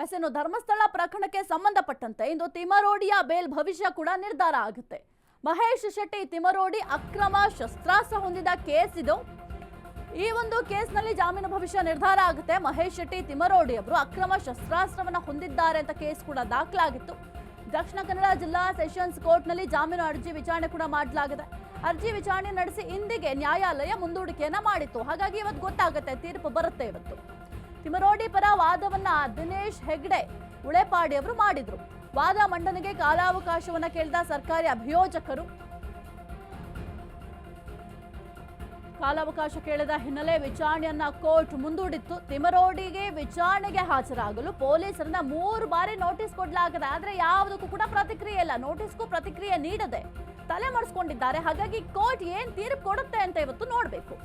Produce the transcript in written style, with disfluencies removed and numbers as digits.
ಇನ್ನು ಧರ್ಮಸ್ಥಳ ಪ್ರಕರಣಕ್ಕೆ ಸಂಬಂಧಪಟ್ಟಂತೆ ಇಂದು ತಿಮರೋಡಿಯ ಬೇಲ್ ಭವಿಷ್ಯ ಕೂಡ ನಿರ್ಧಾರ ಆಗುತ್ತೆ. ಮಹೇಶ್ ಶೆಟ್ಟಿ ತಿಮರೋಡಿ ಅಕ್ರಮ ಶಸ್ತ್ರಾಸ್ತ್ರ ಹೊಂದಿದ ಕೇಸ್ ಇದು. ಈ ಒಂದು ಕೇಸ್ನಲ್ಲಿ ಜಾಮೀನು ಭವಿಷ್ಯ ನಿರ್ಧಾರ ಆಗುತ್ತೆ. ಮಹೇಶ್ ಶೆಟ್ಟಿ ತಿಮರೋಡಿ ಅವರು ಅಕ್ರಮ ಶಸ್ತ್ರಾಸ್ತ್ರವನ್ನು ಹೊಂದಿದ್ದಾರೆ ಅಂತ ಕೇಸ್ ಕೂಡ ದಾಖಲಾಗಿತ್ತು. ದಕ್ಷಿಣ ಕನ್ನಡ ಜಿಲ್ಲಾ ಸೆಷನ್ಸ್ ಕೋರ್ಟ್ನಲ್ಲಿ ಜಾಮೀನು ಅರ್ಜಿ ವಿಚಾರಣೆ ಕೂಡ ಮಾಡಲಾಗಿದೆ. ಅರ್ಜಿ ವಿಚಾರಣೆ ನಡೆಸಿ ಇಂದಿಗೆ ನ್ಯಾಯಾಲಯ ಮುಂದೂಡಿಕೆಯನ್ನ ಮಾಡಿತ್ತು. ಹಾಗಾಗಿ ಇವತ್ತು ಗೊತ್ತಾಗುತ್ತೆ, ತೀರ್ಪು ಬರುತ್ತೆ ಇವತ್ತು. ತಿಮರೋಡಿ ಪರ ವಾದವನ್ನ ದಿನೇಶ್ ಹೆಗ್ಡೆ ಉಳೆಪಾಡಿ ಅವರು ಮಾಡಿದ್ರು. ವಾದ ಮಂಡನೆಗೆ ಕಾಲಾವಕಾಶವನ್ನ ಕೇಳಿದ ಸರ್ಕಾರಿ ಅಭಿಯೋಜಕರು ಕಾಲಾವಕಾಶ ಕೇಳಿದ ಹಿನ್ನೆಲೆ ವಿಚಾರಣೆಯನ್ನ ಕೋರ್ಟ್ ಮುಂದೂಡಿತ್ತು. ತಿಮರೋಡಿಗೆ ವಿಚಾರಣೆಗೆ ಹಾಜರಾಗಲು ಪೊಲೀಸರನ್ನ 3 ಬಾರಿ ನೋಟಿಸ್ ಕೊಡಲಾಗಿದೆ. ಆದ್ರೆ ಯಾವುದಕ್ಕೂ ಕೂಡ ಪ್ರತಿಕ್ರಿಯೆ ಇಲ್ಲ. ನೋಟಿಸ್ಗೂ ಪ್ರತಿಕ್ರಿಯೆ ನೀಡದೆ ತಲೆ ಮರೆಸ್ಕೊಂಡಿದ್ದಾರೆ. ಹಾಗಾಗಿ ಕೋರ್ಟ್ ಏನ್ ತೀರ್ಪು ಕೊಡುತ್ತೆ ಅಂತ ಇವತ್ತು ನೋಡ್ಬೇಕು.